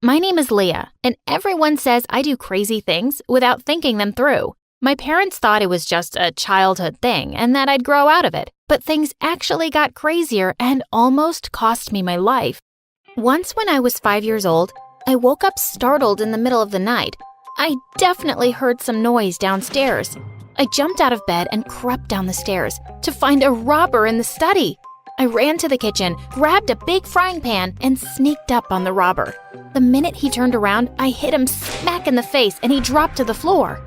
My name is Leah, and everyone says I do crazy things without thinking them through. My parents thought it was just a childhood thing and that I'd grow out of it, but things actually got crazier and almost cost me my life. Once when I was 5 years old, I woke up startled in the middle of the night. I definitely heard some noise downstairs. I jumped out of bed and crept down the stairs to find a robber in the study. I ran to the kitchen, grabbed a big frying pan, and sneaked up on the robber. The minute he turned around, I hit him smack in the face and he dropped to the floor.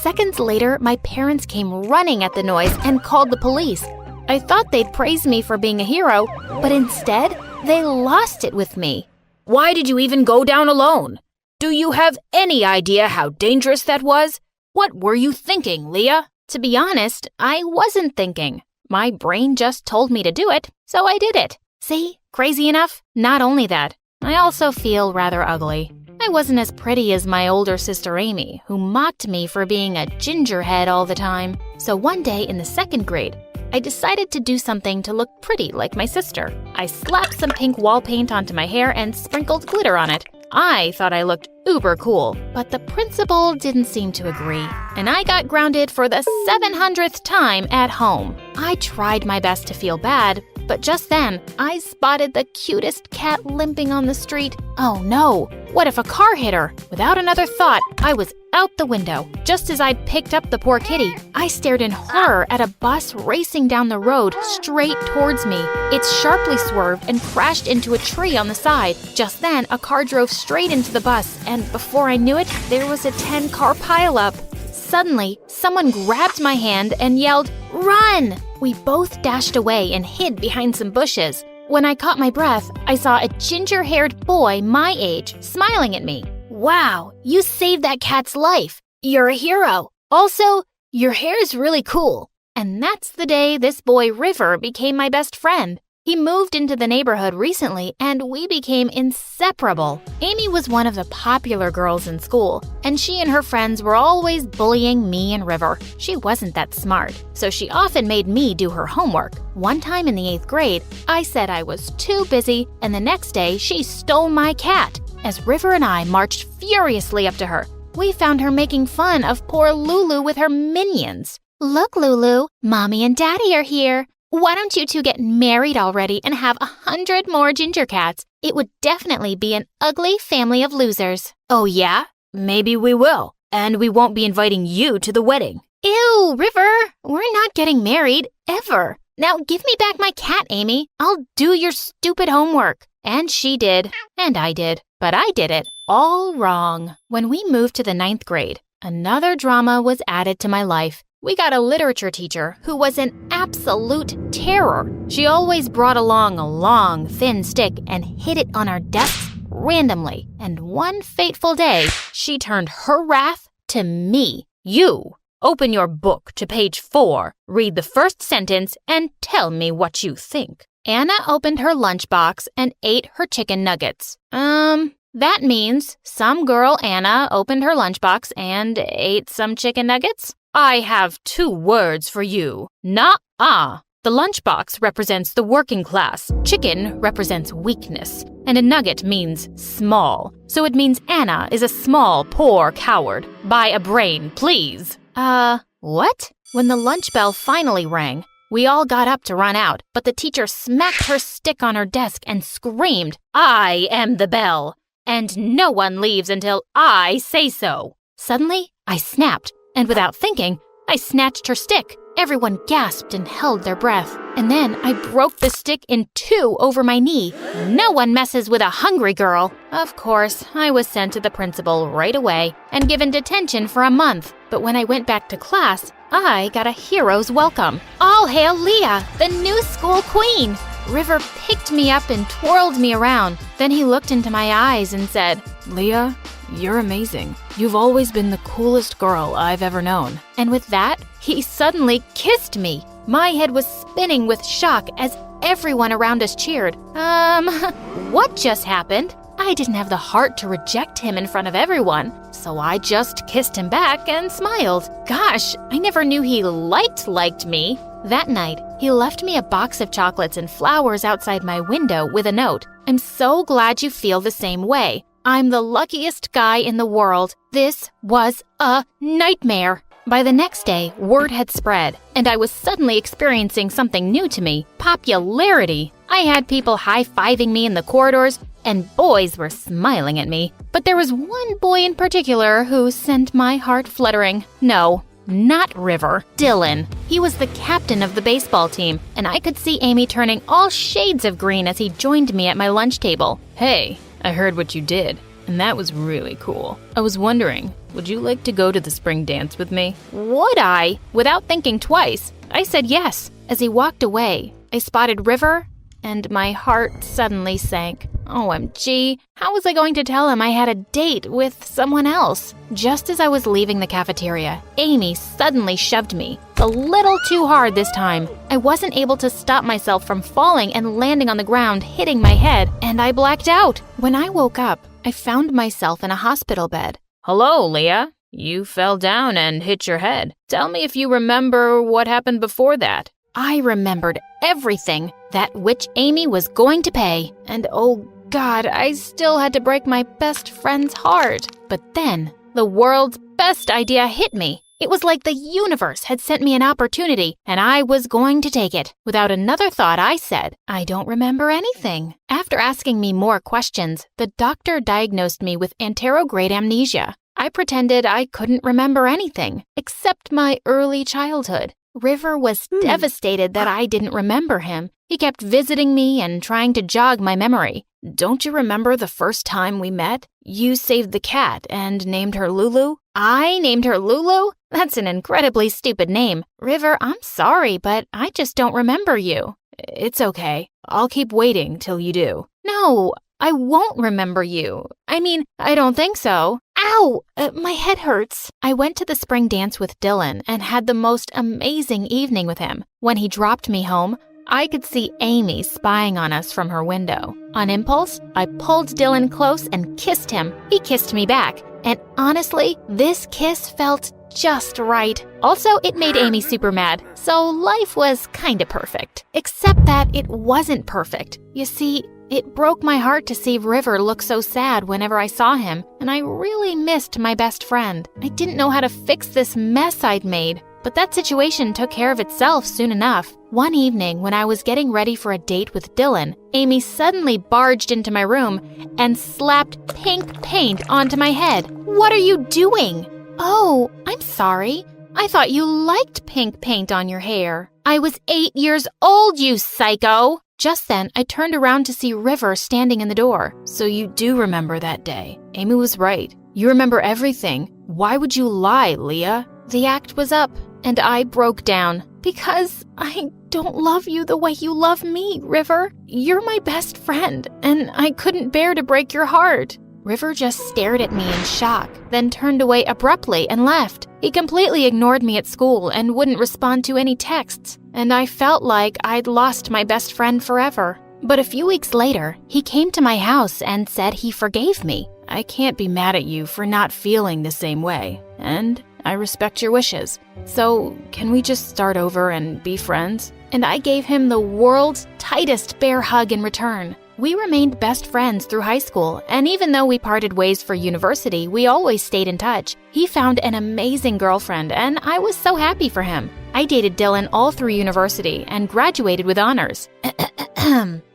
Seconds later, my parents came running at the noise and called the police. I thought they'd praise me for being a hero, but instead, they lost it with me. Why did you even go down alone? Do you have any idea how dangerous that was? What were you thinking, Leah? To be honest, I wasn't thinking. My brain just told me to do it, so I did it. See? Crazy enough? Not only that, I also feel rather ugly. I wasn't as pretty as my older sister Amy, who mocked me for being a gingerhead all the time. So one day in the 2nd grade, I decided to do something to look pretty like my sister. I slapped some pink wall paint onto my hair and sprinkled glitter on it. I thought I looked uber cool, but the principal didn't seem to agree, and I got grounded for the 700th time at home. I tried my best to feel bad, but just then, I spotted the cutest cat limping on the street. Oh no, what if a car hit her? Without another thought, I was out the window. Just as I'd picked up the poor kitty, I stared in horror at a bus racing down the road straight towards me. It sharply swerved and crashed into a tree on the side. Just then, a car drove straight into the bus, and before I knew it, there was a 10-car pileup. Suddenly, someone grabbed my hand and yelled, "Run!" We both dashed away and hid behind some bushes. When I caught my breath, I saw a ginger-haired boy my age smiling at me. "Wow, you saved that cat's life. You're a hero. Also, your hair is really cool." And that's the day this boy River became my best friend. He moved into the neighborhood recently, and we became inseparable. Amy was one of the popular girls in school, and she and her friends were always bullying me and River. She wasn't that smart, so she often made me do her homework. One time in the 8th grade, I said I was too busy, and the next day she stole my cat. As River and I marched furiously up to her, we found her making fun of poor Lulu with her minions. "Look, Lulu, Mommy and Daddy are here. Why don't you two get married already and have 100 more ginger cats? It would definitely be an ugly family of losers." "Oh yeah? Maybe we will. And we won't be inviting you to the wedding." "Ew, River, we're not getting married, ever. Now give me back my cat, Amy. I'll do your stupid homework." And she did, and I did, but I did it all wrong. When we moved to the 9th grade, another drama was added to my life. We got a literature teacher who was an absolute terror. She always brought along a long, thin stick and hit it on our desks randomly. And one fateful day, she turned her wrath to me. "You, open your book to page 4, read the first sentence, and tell me what you think." Anna opened her lunchbox and ate her chicken nuggets. That means some girl Anna opened her lunchbox and ate some chicken nuggets? I have 2 words for you. Nuh-uh. The lunchbox represents the working class, chicken represents weakness, and a nugget means small. So it means Anna is a small, poor coward. Buy a brain, please. What? When the lunch bell finally rang, we all got up to run out, but the teacher smacked her stick on her desk and screamed, "I am the bell, and no one leaves until I say so." Suddenly, I snapped, and without thinking, I snatched her stick. Everyone gasped and held their breath. And then I broke the stick in 2 over my knee. No one messes with a hungry girl. Of course, I was sent to the principal right away and given detention for a month. But when I went back to class, I got a hero's welcome. All hail Leah, the new school queen! River picked me up and twirled me around. Then he looked into my eyes and said, "Leah, you're amazing. You've always been the coolest girl I've ever known." And with that, he suddenly kissed me. My head was spinning with shock as everyone around us cheered. What just happened? I didn't have the heart to reject him in front of everyone, so I just kissed him back and smiled. Gosh, I never knew he liked me. That night, he left me a box of chocolates and flowers outside my window with a note. "I'm so glad you feel the same way. I'm the luckiest guy in the world. This was a nightmare. By the next day, word had spread, and I was suddenly experiencing something new to me: popularity. I had people high-fiving me in the corridors, and boys were smiling at me. But there was one boy in particular who sent my heart fluttering. No, not River, Dylan. He was the captain of the baseball team, and I could see Amy turning all shades of green as he joined me at my lunch table. Hey, I heard what you did, and that was really cool. I was wondering, would you like to go to the spring dance with me? Would I? Without thinking twice, I said yes. As he walked away, I spotted River, and my heart suddenly sank. OMG, how was I going to tell him I had a date with someone else? Just as I was leaving the cafeteria, Amy suddenly shoved me, a little too hard this time. I wasn't able to stop myself from falling and landing on the ground, hitting my head, and I blacked out. When I woke up, I found myself in a hospital bed. Hello, Leah. You fell down and hit your head. Tell me if you remember what happened before that. I remembered everything, that which Amy was going to pay, and oh God, I still had to break my best friend's heart. But then, the world's best idea hit me. It was like the universe had sent me an opportunity, and I was going to take it. Without another thought, I said, I don't remember anything. After asking me more questions, the doctor diagnosed me with anterograde amnesia. I pretended I couldn't remember anything, except my early childhood. River was devastated that I didn't remember him. He kept visiting me and trying to jog my memory. Don't you remember the first time we met? You saved the cat and named her Lulu? I named her Lulu? That's an incredibly stupid name. River, I'm sorry, but I just don't remember you. It's okay. I'll keep waiting till you do. No, I won't remember you. I mean, I don't think so. Ow! My head hurts. I went to the spring dance with Dylan and had the most amazing evening with him. When he dropped me home, I could see Amy spying on us from her window. On impulse, I pulled Dylan close and kissed him. He kissed me back. And honestly, this kiss felt just right. Also, it made Amy super mad, so life was kinda perfect. Except that it wasn't perfect. You see, it broke my heart to see River look so sad whenever I saw him, and I really missed my best friend. I didn't know how to fix this mess I'd made, but that situation took care of itself soon enough. One evening, when I was getting ready for a date with Dylan, Amy suddenly barged into my room and slapped pink paint onto my head. What are you doing? Oh, I'm sorry. I thought you liked pink paint on your hair. I was 8 years old, you psycho! Just then, I turned around to see River standing in the door. So you do remember that day. Amy was right. You remember everything. Why would you lie, Leah? The act was up, and I broke down. Because I don't love you the way you love me, River. You're my best friend, and I couldn't bear to break your heart. River just stared at me in shock, then turned away abruptly and left. He completely ignored me at school and wouldn't respond to any texts, and I felt like I'd lost my best friend forever. But a few weeks later, he came to my house and said he forgave me. I can't be mad at you for not feeling the same way, and I respect your wishes. So, can we just start over and be friends? And I gave him the world's tightest bear hug in return. We remained best friends through high school, and even though we parted ways for university, we always stayed in touch. He found an amazing girlfriend, and I was so happy for him. I dated Dylan all through university and graduated with honors.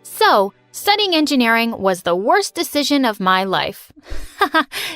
So, studying engineering was the worst decision of my life.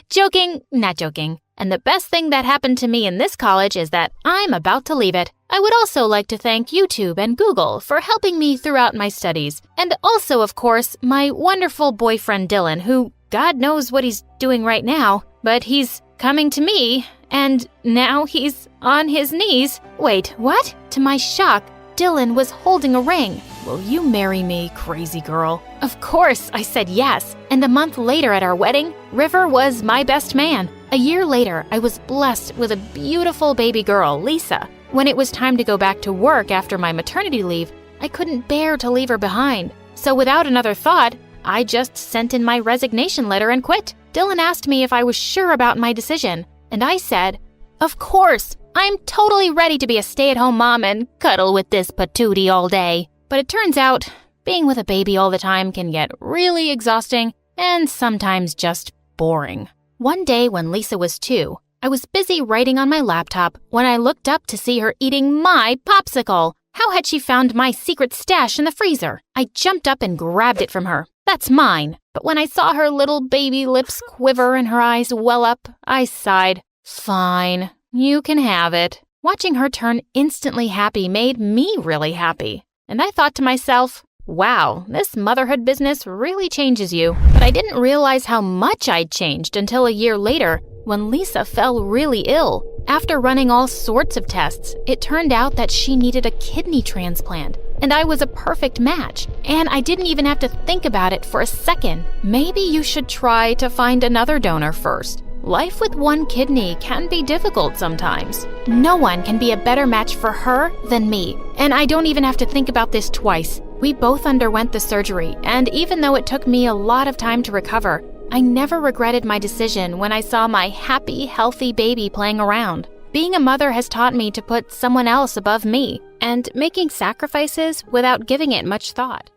Joking, not joking. And the best thing that happened to me in this college is that I'm about to leave it. I would also like to thank YouTube and Google for helping me throughout my studies. And also, of course, my wonderful boyfriend Dylan, who God knows what he's doing right now, but he's coming to me, and now he's on his knees. Wait, what? To my shock, Dylan was holding a ring. Will you marry me, crazy girl? Of course, I said yes. And a month later at our wedding, River was my best man. A year later, I was blessed with a beautiful baby girl, Lisa. When it was time to go back to work after my maternity leave, I couldn't bear to leave her behind. So without another thought, I just sent in my resignation letter and quit. Dylan asked me if I was sure about my decision, and I said, of course, I'm totally ready to be a stay-at-home mom and cuddle with this patootie all day. But it turns out, being with a baby all the time can get really exhausting and sometimes just boring. One day when Lisa was 2, I was busy writing on my laptop when I looked up to see her eating my popsicle. How had she found my secret stash in the freezer? I jumped up and grabbed it from her. That's mine. But when I saw her little baby lips quiver and her eyes well up, I sighed. Fine, you can have it. Watching her turn instantly happy made me really happy. And I thought to myself, wow, this motherhood business really changes you. But I didn't realize how much I'd changed until a year later when Lisa fell really ill. After running all sorts of tests, it turned out that she needed a kidney transplant. And I was a perfect match. And I didn't even have to think about it for a second. Maybe you should try to find another donor first. Life with one kidney can be difficult sometimes. No one can be a better match for her than me. And I don't even have to think about this twice. We both underwent the surgery, and even though it took me a lot of time to recover, I never regretted my decision when I saw my happy, healthy baby playing around. Being a mother has taught me to put someone else above me, and making sacrifices without giving it much thought.